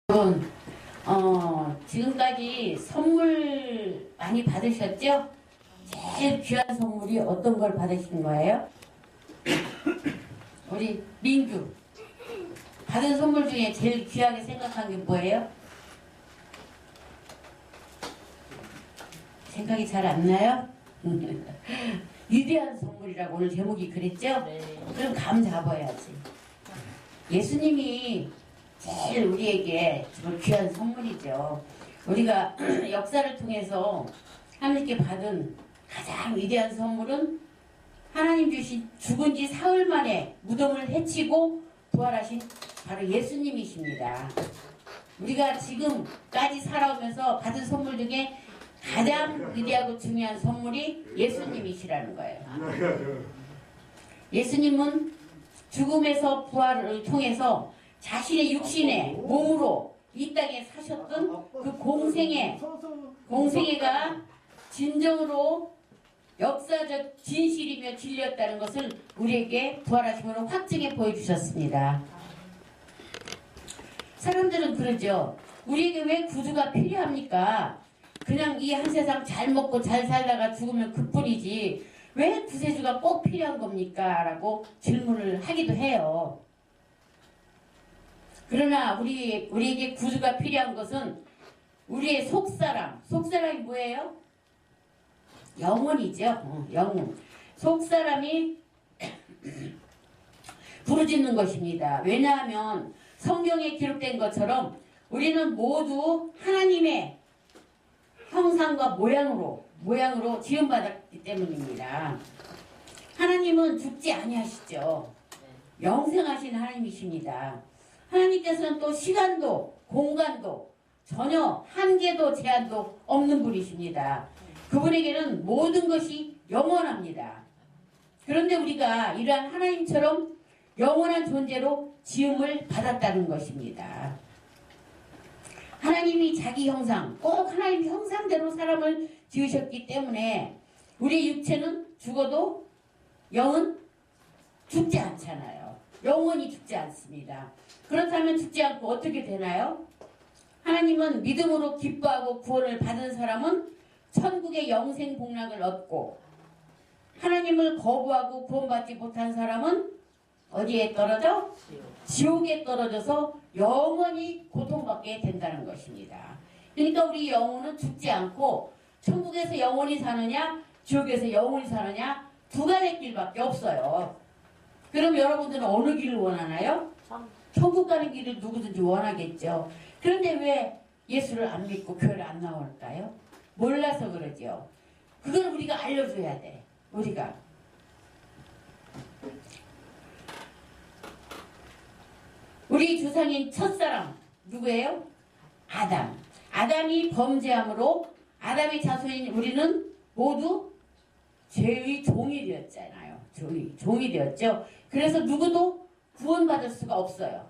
여러분, 지금까지 선물 많이 받으셨죠? 제일 귀한 선물이 어떤 걸 받으신 거예요? 우리 민규. 받은 선물 중에 제일 귀하게 생각한 게 뭐예요? 생각이 잘 안 나요? 위대한 선물이라고 오늘 제목이 그랬죠? 네. 그럼 감 잡아야지. 예수님이 제일 우리에게 정말 귀한 선물이죠. 우리가 역사를 통해서 하나님께 받은 가장 위대한 선물은 하나님 주신 죽은 지 사흘 만에 무덤을 해치고 부활하신 바로 예수님이십니다. 우리가 지금까지 살아오면서 받은 선물 중에 가장 위대하고 중요한 선물이 예수님이시라는 거예요. 예수님은 죽음에서 부활을 통해서 자신의 육신의 몸으로 이 땅에 사셨던 그 공생애가 진정으로 역사적 진실이며 진리였다는 것을 우리에게 부활하심으로 확증해 보여주셨습니다. 사람들은 그러죠. 우리에게 왜 구주가 필요합니까? 그냥 이 한 세상 잘 먹고 잘 살다가 죽으면 그뿐이지 왜 구세주가 꼭 필요한 겁니까? 라고 질문을 하기도 해요. 그러나 우리에게 구주가 필요한 것은 우리의 속사람이 뭐예요? 영혼이죠. 영혼. 속사람이 부르짖는 것입니다. 왜냐하면 성경에 기록된 것처럼 우리는 모두 하나님의 형상과 모양으로 지음받았기 때문입니다. 하나님은 죽지 아니하시죠. 영생하신 하나님이십니다. 하나님께서는 또 시간도 공간도 전혀 한계도 제한도 없는 분이십니다. 그분에게는 모든 것이 영원합니다. 그런데 우리가 이러한 하나님처럼 영원한 존재로 지음을 받았다는 것입니다. 하나님이 자기 형상, 꼭 하나님 형상대로 사람을 지으셨기 때문에 우리 육체는 죽어도 영은 죽지 않잖아요. 영원히 죽지 않습니다. 그렇다면 죽지 않고 어떻게 되나요? 하나님은 믿음으로 기뻐하고 구원을 받은 사람은 천국의 영생 복락을 얻고, 하나님을 거부하고 구원받지 못한 사람은 어디에 떨어져? 지옥에 떨어져서 영원히 고통받게 된다는 것입니다. 그러니까 우리 영혼은 죽지 않고 천국에서 영원히 사느냐 지옥에서 영원히 사느냐 두 가지 길밖에 없어요. 그럼 여러분들은 어느 길을 원하나요? 천국 가는 길을 누구든지 원하겠죠. 그런데 왜 예수를 안 믿고 교회를 안 나올까요? 몰라서 그러죠. 그걸 우리가 알려줘야 돼. 우리 조상인 첫사람 누구예요? 아담. 아담이 범죄함으로 아담의 자손인 우리는 모두 죄의 종이 되었잖아요. 종이 되었죠. 그래서 누구도 구원받을 수가 없어요.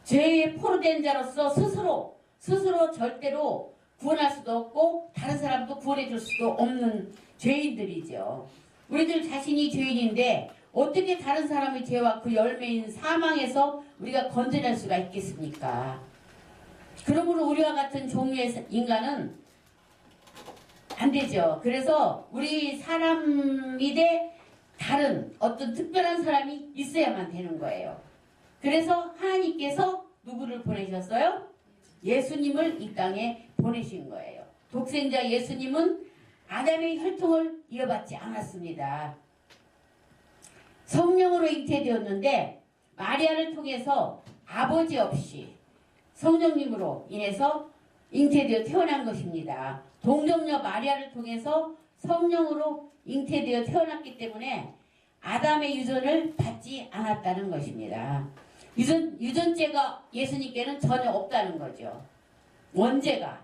죄에 포로된 자로서 스스로 절대로 구원할 수도 없고 다른 사람도 구원해 줄 수도 없는 죄인들이죠. 우리들 자신이 죄인인데 어떻게 다른 사람의 죄와 그 열매인 사망에서 우리가 건져낼 수가 있겠습니까? 그러므로 우리와 같은 종류의 인간은 안 되죠. 그래서 우리 사람이 돼 다른 어떤 특별한 사람이 있어야만 되는 거예요. 그래서 하나님께서 누구를 보내셨어요? 예수님을 이 땅에 보내신 거예요. 독생자 예수님은 아담의 혈통을 이어받지 않았습니다. 성령으로 잉태되었는데 마리아를 통해서 아버지 없이 성령님으로 인해서 잉태되어 태어난 것입니다. 동정녀 마리아를 통해서 성령으로 잉태되어 태어났기 때문에 아담의 유전을 받지 않았다는 것입니다. 유전죄가 예수님께는 전혀 없다는 거죠. 원죄가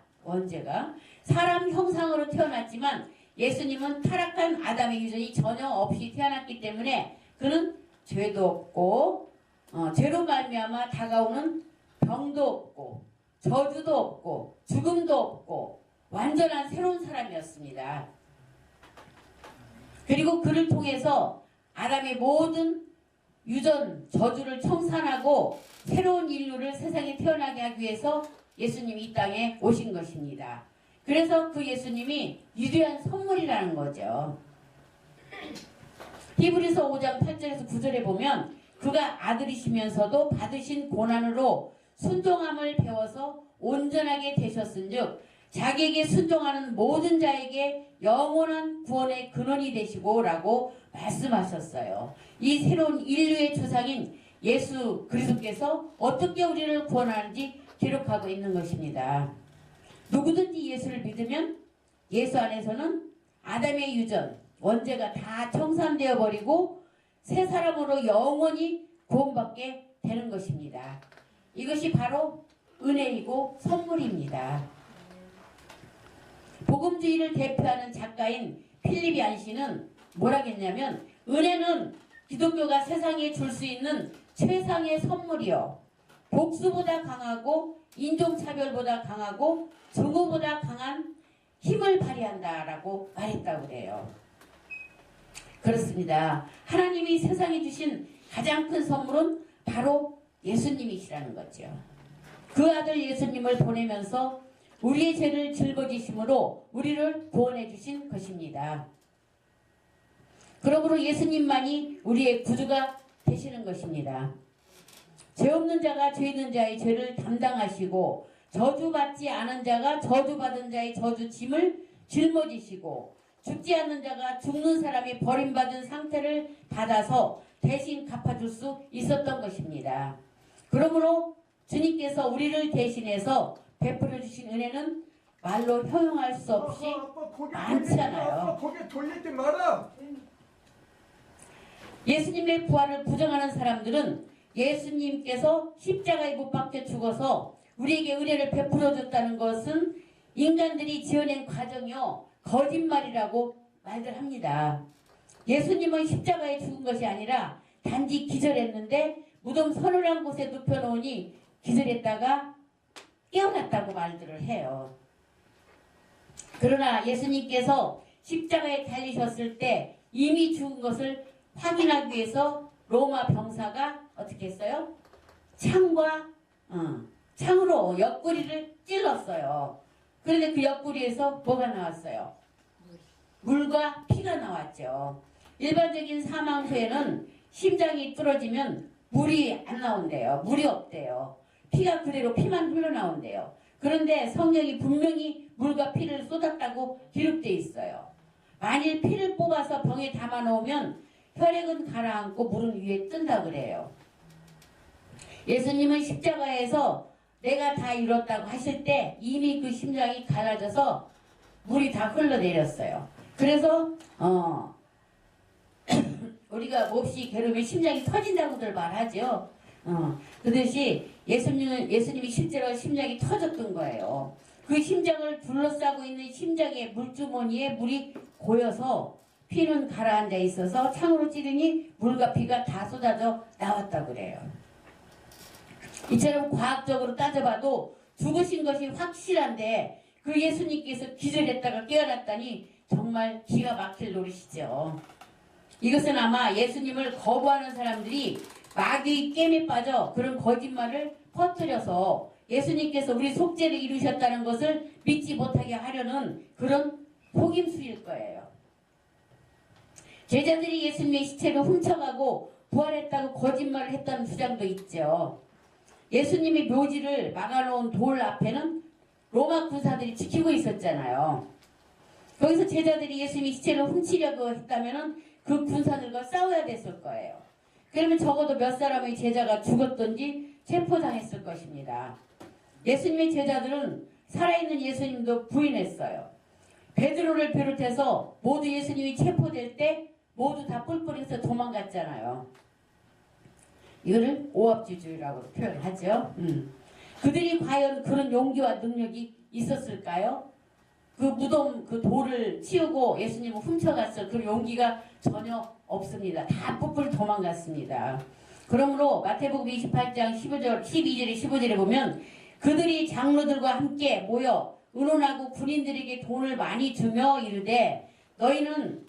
사람 형상으로 태어났지만 예수님은 타락한 아담의 유전이 전혀 없이 태어났기 때문에 그는 죄도 없고 죄로 말미암아 다가오는 병도 없고 저주도 없고 죽음도 없고 완전한 새로운 사람이었습니다. 그리고 그를 통해서 아담의 모든 유전 저주를 청산하고 새로운 인류를 세상에 태어나게 하기 위해서 예수님이 이 땅에 오신 것입니다. 그래서 그 예수님이 위대한 선물이라는 거죠. 히브리서 5장 8절에서 9절에 보면 그가 아들이시면서도 받으신 고난으로 순종함을 배워서 온전하게 되셨은즉 자기에게 순종하는 모든 자에게 영원한 구원의 근원이 되시고 라고 말씀하셨어요. 이 새로운 인류의 조상인 예수 그리스도께서 어떻게 우리를 구원하는지 기록하고 있는 것입니다. 누구든지 예수를 믿으면 예수 안에서는 아담의 유전, 원죄가 다 청산되어 버리고 새 사람으로 영원히 구원받게 되는 것입니다. 이것이 바로 은혜이고 선물입니다. 복음주의를 대표하는 작가인 필립 얀시는 뭐라겠냐면 은혜는 기독교가 세상에 줄 수 있는 최상의 선물이요. 복수보다 강하고 인종차별보다 강하고 증오보다 강한 힘을 발휘한다라고 말했다고 그래요. 그렇습니다. 하나님이 세상에 주신 가장 큰 선물은 바로 예수님이시라는 거죠. 그 아들 예수님을 보내면서 우리의 죄를 짊어지심으로 우리를 구원해 주신 것입니다. 그러므로 예수님만이 우리의 구주가 되시는 것입니다. 죄 없는 자가 죄 있는 자의 죄를 담당하시고 저주받지 않은 자가 저주받은 자의 저주짐을 짊어지시고 죽지 않는 자가 죽는 사람이 버림받은 상태를 받아서 대신 갚아줄 수 있었던 것입니다. 그러므로 주님께서 우리를 대신해서 베풀어 주신 은혜는 말로 형용할 수 없이 많잖아요. 고개 돌리지 마라. 예수님의 부활을 부정하는 사람들은 예수님께서 십자가에 못 박혀 죽어서 우리에게 은혜를 베풀어 줬다는 것은 인간들이 지어낸 과정이요 거짓말이라고 말들 합니다. 예수님은 십자가에 죽은 것이 아니라 단지 기절했는데 무덤 서늘한 곳에 눕혀놓으니 기절했다가 깨어났다고 말들을 해요. 그러나 예수님께서 십자가에 달리셨을 때 이미 죽은 것을 확인하기 위해서 로마 병사가 어떻게 했어요? 창으로 옆구리를 찔렀어요. 그런데 그 옆구리에서 뭐가 나왔어요? 물과 피가 나왔죠. 일반적인 사망 후에는 심장이 뚫어지면 물이 안 나온대요. 물이 없대요. 피가 그대로 피만 흘러나온대요. 그런데 성경이 분명히 물과 피를 쏟았다고 기록되어 있어요. 만일 피를 뽑아서 병에 담아 놓으면 혈액은 가라앉고 물은 위에 뜬다 그래요. 예수님은 십자가에서 내가 다 이뤘다고 하실 때 이미 그 심장이 갈라져서 물이 다 흘러내렸어요. 그래서 우리가 몹시 괴로우면 심장이 터진다고들 말하죠. 그것이 예수님이 실제로 심장이 터졌던 거예요. 그 심장을 둘러싸고 있는 심장의 물주머니에 물이 고여서 피는 가라앉아 있어서 창으로 찌르니 물과 피가 다 쏟아져 나왔다고 그래요. 이처럼 과학적으로 따져봐도 죽으신 것이 확실한데 그 예수님께서 기절했다가 깨어났다니 정말 기가 막힐 노릇이죠. 이것은 아마 예수님을 거부하는 사람들이 마귀의 깸에 빠져 그런 거짓말을 퍼뜨려서 예수님께서 우리 속죄를 이루셨다는 것을 믿지 못하게 하려는 그런 속임수일 거예요. 제자들이 예수님의 시체를 훔쳐가고 부활했다고 거짓말을 했다는 주장도 있죠. 예수님의 묘지를 막아놓은 돌 앞에는 로마 군사들이 지키고 있었잖아요. 거기서 제자들이 예수님의 시체를 훔치려고 했다면 그 군사들과 싸워야 됐을 거예요. 그러면 적어도 몇 사람의 제자가 죽었던지 체포당했을 것입니다. 예수님의 제자들은 살아있는 예수님도 부인했어요. 베드로를 비롯해서 모두 예수님이 체포될 때 모두 다 뿔뿔이서 도망갔잖아요. 이거를 오합지주의라고 표현하죠. 그들이 과연 그런 용기와 능력이 있었을까요? 그 무덤 그 돌을 치우고 예수님을 훔쳐갔을 그 용기가 전혀 없습니다. 다 뿔뿔 도망갔습니다. 그러므로 마태복음 28장 12절에 15절에 보면 그들이 장로들과 함께 모여 의논하고 군인들에게 돈을 많이 주며 이르되 너희는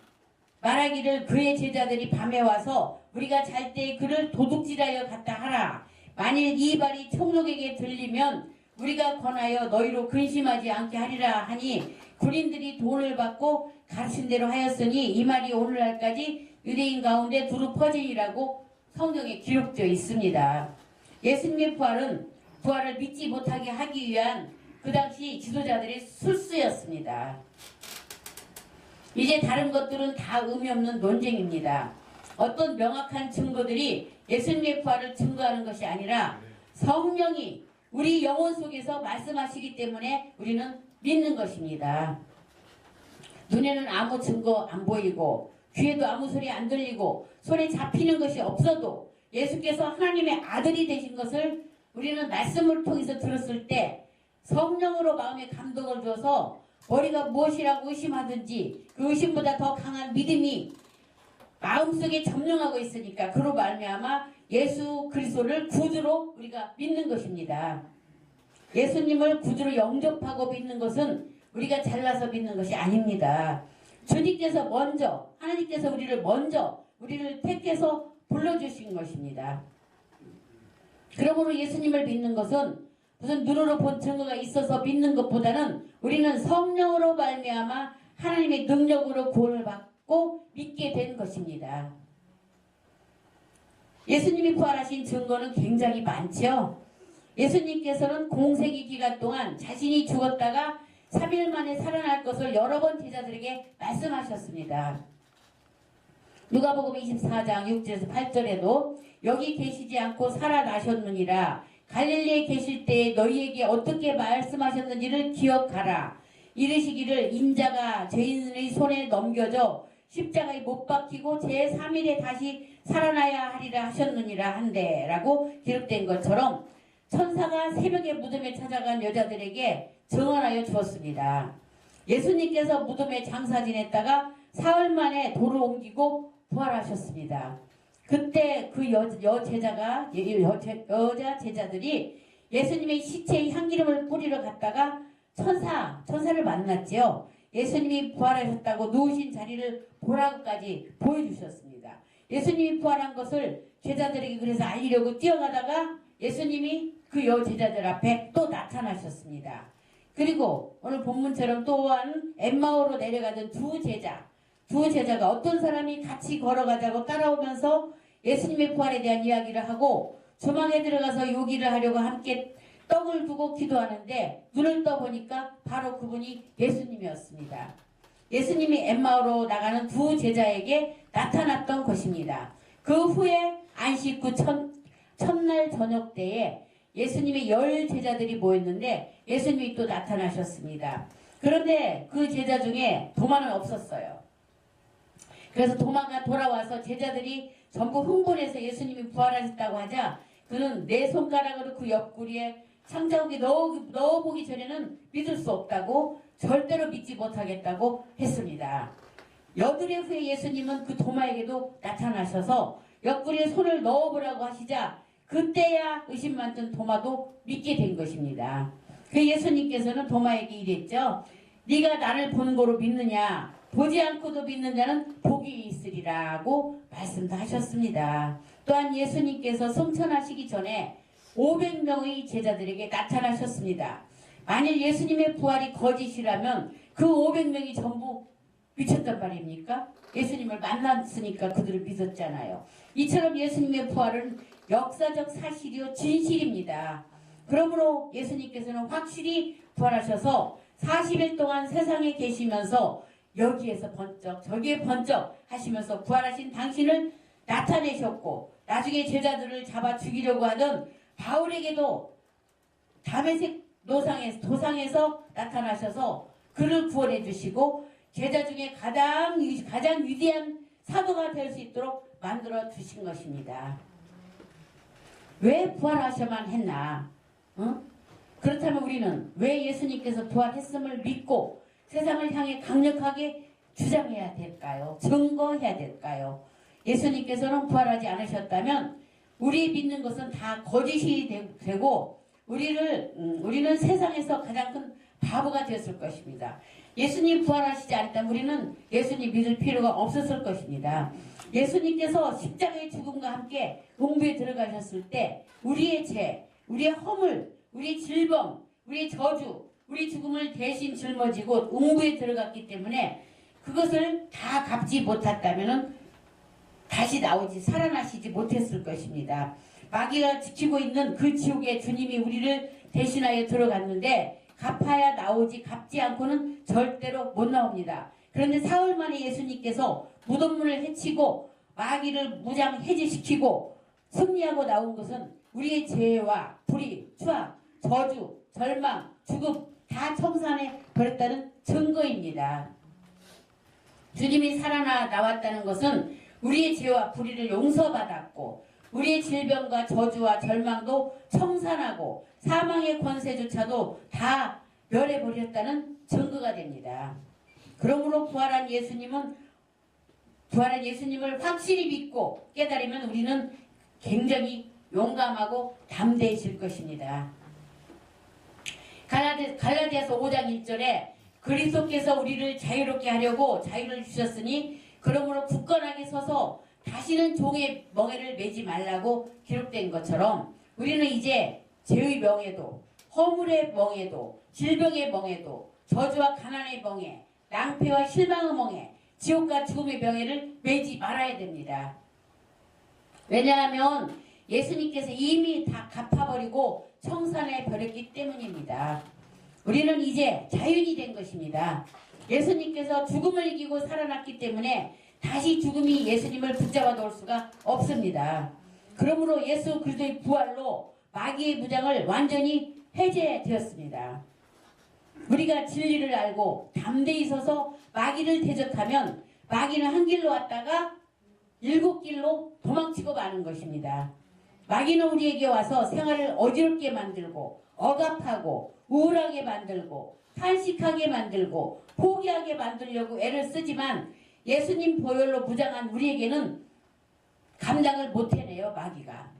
말하기를 그의 제자들이 밤에 와서 우리가 잘 때 그를 도둑질하여 갔다 하라. 만일 이 말이 총독에게 들리면 우리가 권하여 너희로 근심하지 않게 하리라 하니 군인들이 돈을 받고 가르친 대로 하였으니 이 말이 오늘날까지 유대인 가운데 두루 퍼지니라고 성경에 기록되어 있습니다. 예수님의 부활을 믿지 못하게 하기 위한 그 당시 지도자들의 술수였습니다. 이제 다른 것들은 다 의미 없는 논쟁입니다. 어떤 명확한 증거들이 예수님의 부활을 증거하는 것이 아니라 성령이 우리 영혼 속에서 말씀하시기 때문에 우리는 믿는 것입니다. 눈에는 아무 증거 안 보이고 귀에도 아무 소리 안 들리고 손에 잡히는 것이 없어도 예수께서 하나님의 아들이 되신 것을 우리는 말씀을 통해서 들었을 때 성령으로 마음에 감동을 줘서 머리가 무엇이라고 의심하든지 그 의심보다 더 강한 믿음이 마음속에 점령하고 있으니까 그로 말미암아 예수 그리스도를 구주로 우리가 믿는 것입니다. 예수님을 구주로 영접하고 믿는 것은 우리가 잘나서 믿는 것이 아닙니다. 주님께서 먼저 하나님께서 우리를 택해서 불러주신 것입니다. 그러므로 예수님을 믿는 것은 무슨 눈으로 본 증거가 있어서 믿는 것보다는 우리는 성령으로 말미암아 하나님의 능력으로 구원을 받고 믿게 된 것입니다. 예수님이 부활하신 증거는 굉장히 많죠. 예수님께서는 공생의 기간 동안 자신이 죽었다가 3일 만에 살아날 것을 여러 번 제자들에게 말씀하셨습니다. 누가복음 24장 6절에서 8절에도 여기 계시지 않고 살아나셨느니라. 갈릴리에 계실 때에 너희에게 어떻게 말씀하셨는지를 기억하라. 이르시기를 인자가 죄인의 손에 넘겨져 십자가에 못 박히고 제3일에 다시 살아나야 하리라 하셨느니라 한데 라고 기록된 것처럼 천사가 새벽에 무덤에 찾아간 여자들에게 증언하여 주었습니다. 예수님께서 무덤에 장사 지냈다가 사흘 만에 돌을 옮기고 부활하셨습니다. 그때 그 여자 제자들이 예수님의 시체에 향기름을 뿌리러 갔다가 천사를 만났지요. 예수님이 부활하셨다고 누우신 자리를 보라고까지 보여주셨습니다. 예수님이 부활한 것을 제자들에게 그래서 알리려고 뛰어가다가 예수님이 그 제자들 앞에 또 나타나셨습니다. 그리고 오늘 본문처럼 또한 엠마오로 내려가던 두 제자가 어떤 사람이 같이 걸어가자고 따라오면서 예수님의 부활에 대한 이야기를 하고 조망에 들어가서 요기를 하려고 함께 떡을 두고 기도하는데 눈을 떠보니까 바로 그분이 예수님이었습니다. 예수님이 엠마오로 나가는 두 제자에게 나타났던 것입니다. 그 후에 안식 후 첫날 저녁 때에 예수님의 10 제자들이 모였는데 예수님이 또 나타나셨습니다. 그런데 그 제자 중에 도마는 없었어요. 그래서 도마가 돌아와서 제자들이 전부 흥분해서 예수님이 부활하셨다고 하자 그는 내 손가락으로 그 옆구리에 창자국에 넣어보기 전에는 믿을 수 없다고 절대로 믿지 못하겠다고 했습니다. 여드레 후에 예수님은 그 도마에게도 나타나셔서 옆구리에 손을 넣어보라고 하시자 그때야 의심 많던 도마도 믿게 된 것입니다. 그 예수님께서는 도마에게 이랬죠. 네가 나를 보는 거로 믿느냐? 보지 않고도 믿는 자는 복이 있으리라고 말씀도 하셨습니다. 또한 예수님께서 성천하시기 전에 500명의 제자들에게 나타나셨습니다. 만일 예수님의 부활이 거짓이라면 그 500명이 전부 미쳤단 말입니까? 예수님을 만났으니까 그들을 믿었잖아요. 이처럼 예수님의 부활은 역사적 사실이요 진실입니다. 그러므로 예수님께서는 확실히 부활하셔서 40일 동안 세상에 계시면서 여기에서 번쩍 저기에 번쩍 하시면서 부활하신 당신을 나타내셨고 나중에 제자들을 잡아 죽이려고 하던 바울에게도 다메섹 도상에서 나타나셔서 그를 구원해 주시고 제자 중에 가장 위대한 사도가 될 수 있도록 만들어 주신 것입니다. 왜 부활하셔만 했나? 그렇다면 우리는 왜 예수님께서 부활했음을 믿고 세상을 향해 강력하게 주장해야 될까요? 증거해야 될까요? 예수님께서는 부활하지 않으셨다면 우리 믿는 것은 다 거짓이 되고 우리는 세상에서 가장 큰 바보가 되었을 것입니다. 예수님 부활하시지 않았다면 우리는 예수님 믿을 필요가 없었을 것입니다. 예수님께서 십자가의 죽음과 함께 웅부에 들어가셨을 때 우리의 죄, 우리의 허물, 우리의 질병, 우리의 저주, 우리 죽음을 대신 짊어지고 웅부에 들어갔기 때문에 그것을 다 갚지 못했다면 다시 나오지 살아나시지 못했을 것입니다. 마귀가 지키고 있는 그 지옥에 주님이 우리를 대신하여 들어갔는데 갚아야 나오지 갚지 않고는 절대로 못 나옵니다. 그런데 사흘 만에 예수님께서 무덤문을 해치고 마귀를 무장 해제시키고 승리하고 나온 것은 우리의 죄와 불의, 추악, 저주, 절망, 죽음 다 청산해 버렸다는 증거입니다. 주님이 살아나 나왔다는 것은 우리의 죄와 불의를 용서받았고 우리의 질병과 저주와 절망도 청산하고 사망의 권세조차도 다 멸해버렸다는 증거가 됩니다. 그러므로 부활한 예수님을 확실히 믿고 깨달으면 우리는 굉장히 용감하고 담대해질 것입니다. 갈라디아서 5장 1절에 그리스도께서 우리를 자유롭게 하려고 자유를 주셨으니 그러므로 굳건하게 서서 다시는 종의 멍에를 매지 말라고 기록된 것처럼 우리는 이제 죄의 멍에도 허물의 멍에도 질병의 멍에도 저주와 가난의 멍에 낭패와 실망의 멍에 지옥과 죽음의 멍에를 매지 말아야 됩니다. 왜냐하면 예수님께서 이미 다 갚아버리고 청산해 버렸기 때문입니다. 우리는 이제 자유인이 된 것입니다. 예수님께서 죽음을 이기고 살아났기 때문에 다시 죽음이 예수님을 붙잡아 놓을 수가 없습니다. 그러므로 예수 그리스도의 부활로 마귀의 무장을 완전히 해제되었습니다. 우리가 진리를 알고 담대히 서서 마귀를 대적하면 마귀는 한 길로 왔다가 7길로 도망치고 마는 것입니다. 마귀는 우리에게 와서 생활을 어지럽게 만들고 억압하고 우울하게 만들고 탄식하게 만들고 포기하게 만들려고 애를 쓰지만 예수님 보혈로 무장한 우리에게는 감당을 못해내요. 마귀가.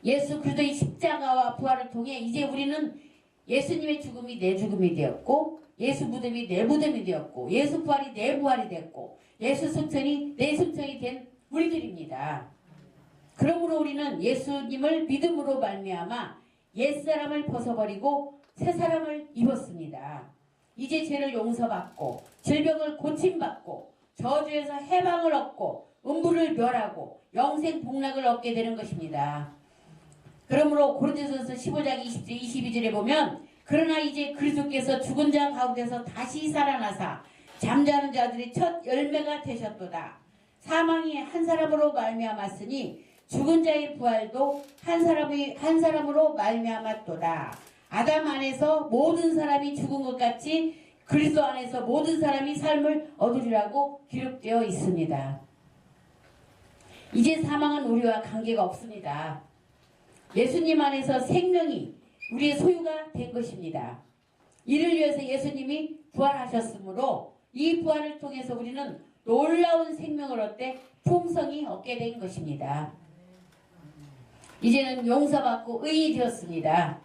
예수 그리스도의 십자가와 부활을 통해 이제 우리는 예수님의 죽음이 내 죽음이 되었고 예수 무덤이 내 무덤이 되었고 예수 부활이 내 부활이 됐고 예수 승천이 내 승천이 된 우리들입니다. 그러므로 우리는 예수님을 믿음으로 말미암아 옛사람을 벗어버리고 새사람을 입었습니다. 이제 죄를 용서받고 질병을 고침받고 저주에서 해방을 얻고 음부를 멸하고 영생 복락을 얻게 되는 것입니다. 그러므로 고린도전서 15장 20절 22절에 보면 그러나 이제 그리스도께서 죽은 자 가운데서 다시 살아나사 잠자는 자들의 첫 열매가 되셨도다. 사망이 한 사람으로 말미암았으니 죽은 자의 부활도 한 사람으로 말미암았도다. 아담 안에서 모든 사람이 죽은 것 같이 그리스도 안에서 모든 사람이 삶을 얻으리라고 기록되어 있습니다. 이제 사망은 우리와 관계가 없습니다. 예수님 안에서 생명이 우리의 소유가 된 것입니다. 이를 위해서 예수님이 부활하셨으므로 이 부활을 통해서 우리는 놀라운 생명을 얻되 풍성히 얻게 된 것입니다. 이제는 용서받고 의인이 되었습니다.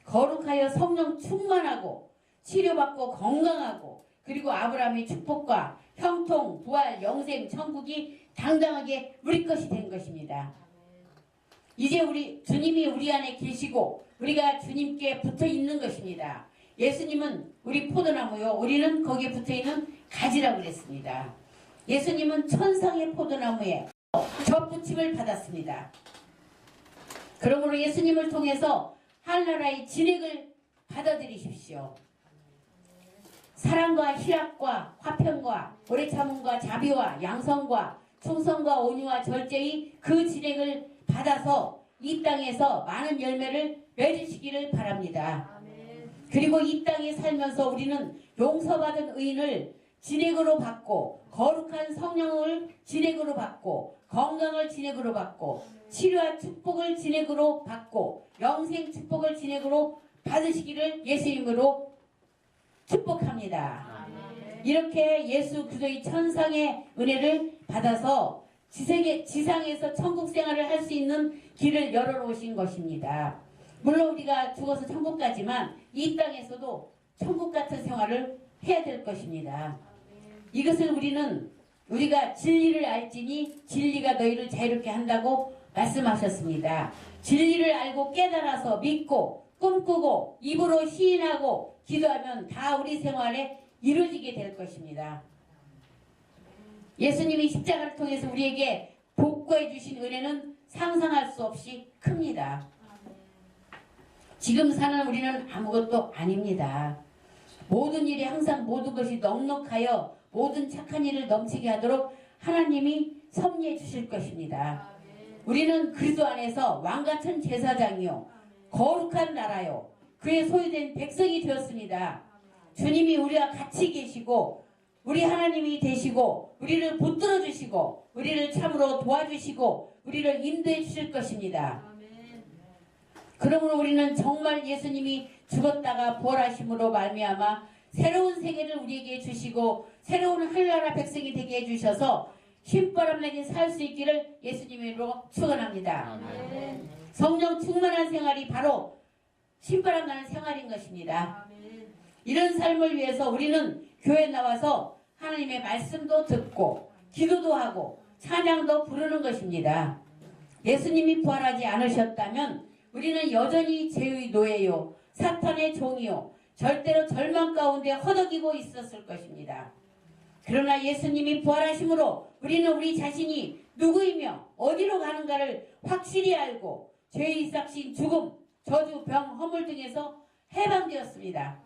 거룩하여 성령 충만하고 치료받고 건강하고 그리고 아브라함의 축복과 형통, 부활, 영생, 천국이 당당하게 우리 것이 된 것입니다. 이제 주님이 우리 안에 계시고 우리가 주님께 붙어 있는 것입니다. 예수님은 우리 포도나무요 우리는 거기에 붙어 있는 가지라고 그랬습니다. 예수님은 천상의 포도나무에 접붙임을 받았습니다. 그러므로 예수님을 통해서 하늘나라의 진액을 받아들이십시오. 사랑과 희락과 화평과 오래 참음과 자비와 양성과 충성과 온유와 절제의 그 진액을 받아서 이 땅에서 많은 열매를 맺으시기를 바랍니다. 그리고 이 땅에 살면서 우리는 용서받은 의인을 진액으로 받고 거룩한 성령을 진액으로 받고 건강을 진액으로 받고 치료와 축복을 진액으로 받고 영생 축복을 진액으로 받으시기를 예수님으로 축복합니다. 이렇게 예수 그리스도의 천상의 은혜를 받아서 지상에서 천국 생활을 할 수 있는 길을 열어놓으신 것입니다. 물론 우리가 죽어서 천국 가지만 이 땅에서도 천국 같은 생활을 해야 될 것입니다. 이것을 우리가 진리를 알지니 진리가 너희를 자유롭게 한다고 말씀하셨습니다. 진리를 알고 깨달아서 믿고 꿈꾸고 입으로 시인하고 기도하면 다 우리 생활에 이루어지게 될 것입니다. 예수님이 십자가를 통해서 우리에게 복구해 주신 은혜는 상상할 수 없이 큽니다. 지금 사는 우리는 아무것도 아닙니다. 모든 일이 항상 모든 것이 넉넉하여 모든 착한 일을 넘치게 하도록 하나님이 섭리해 주실 것입니다. 우리는 그리스도 안에서 왕같은 제사장이요 거룩한 나라요 그의 소유된 백성이 되었습니다. 주님이 우리와 같이 계시고 우리 하나님이 되시고 우리를 붙들어 주시고 우리를 참으로 도와주시고 우리를 인도해 주실 것입니다. 그러므로 우리는 정말 예수님이 죽었다가 부활하심으로 말미암아 새로운 세계를 우리에게 주시고 새로운 하늘나라 백성이 되게 해주셔서 신바람 내게 살 수 있기를 예수님으로 축원합니다. 성령 충만한 생활이 바로 신바람 나는 생활인 것입니다. 이런 삶을 위해서 우리는 교회에 나와서 하나님의 말씀도 듣고 기도도 하고 찬양도 부르는 것입니다. 예수님이 부활하지 않으셨다면 우리는 여전히 죄의 노예요 사탄의 종이요 절대로 절망 가운데 허덕이고 있었을 것입니다. 그러나 예수님이 부활하심으로 우리는 우리 자신이 누구이며 어디로 가는가를 확실히 알고 죄의 삭신 죽음, 저주, 병, 허물 등에서 해방되었습니다.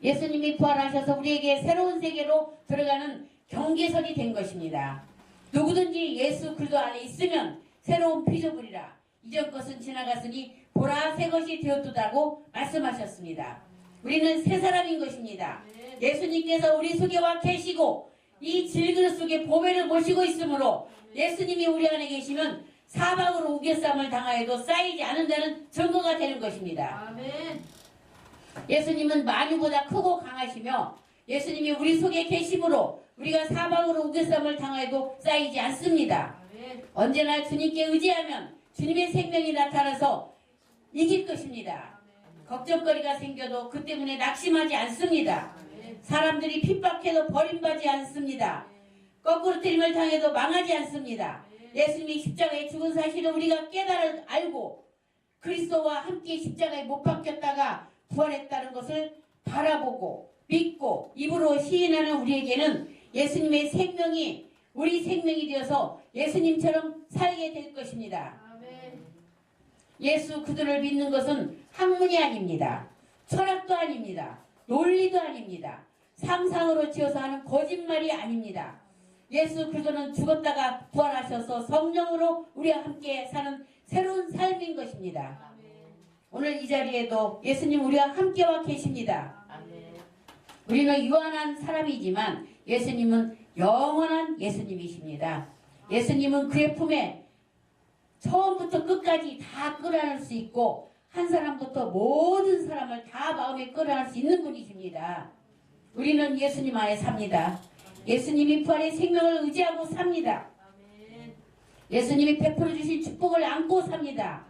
예수님이 부활하셔서 우리에게 새로운 세계로 들어가는 경계선이 된 것입니다. 누구든지 예수 그리스도 안에 있으면 새로운 피조물이라 이전 것은 지나갔으니 보라 새 것이 되었도다고 말씀하셨습니다. 우리는 새 사람인 것입니다. 예수님께서 우리 속에 와 계시고 이 질그릇 속에 보배를 모시고 있으므로 예수님이 우리 안에 계시면 사방으로 우겨쌈을 당하여도 쌓이지 않는다는 증거가 되는 것입니다. 예수님은 만유보다 크고 강하시며 예수님이 우리 속에 계심으로 우리가 사방으로 우겨쌈을 당하여도 쌓이지 않습니다. 언제나 주님께 의지하면 주님의 생명이 나타나서 이길 것입니다. 걱정거리가 생겨도 그 때문에 낙심하지 않습니다. 사람들이 핍박해도 버림받지 않습니다. 거꾸로 때림을 당해도 망하지 않습니다. 예수님이 십자가에 죽은 사실을 우리가 알고 그리스도와 함께 십자가에 못 박혔다가 부활했다는 것을 바라보고 믿고 입으로 시인하는 우리에게는 예수님의 생명이 우리 생명이 되어서 예수님처럼 살게 될 것입니다. 예수 그들을 믿는 것은 학문이 아닙니다. 철학도 아닙니다. 논리도 아닙니다. 상상으로 지어서 하는 거짓말이 아닙니다. 예수 그리스도는 죽었다가 부활하셔서 성령으로 우리와 함께 사는 새로운 삶인 것입니다. 오늘 이 자리에도 예수님 우리와 함께와 계십니다. 우리는 유한한 사람이지만 예수님은 영원한 예수님이십니다. 예수님은 그의 품에 처음부터 끝까지 다 끌어안을 수 있고 한 사람부터 모든 사람을 다 마음에 끌어안을 수 있는 분이십니다. 우리는 예수님 안에 삽니다. 예수님이 부활의 생명을 의지하고 삽니다. 예수님이 베풀어 주신 축복을 안고 삽니다.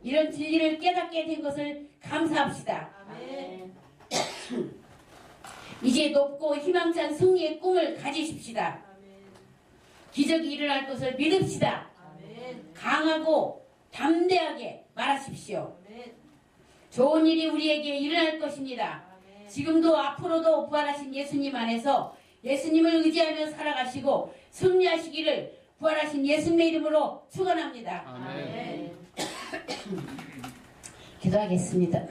이런 진리를 깨닫게 된 것을 감사합시다. 이제 높고 희망찬 승리의 꿈을 가지십시다. 기적이 일어날 것을 믿읍시다. 강하고 담대하게 말하십시오. 좋은 일이 우리에게 일어날 것입니다. 지금도 앞으로도 부활하신 예수님 안에서 예수님을 의지하며 살아가시고 승리하시기를 부활하신 예수님의 이름으로 축원합니다. 기도하겠습니다.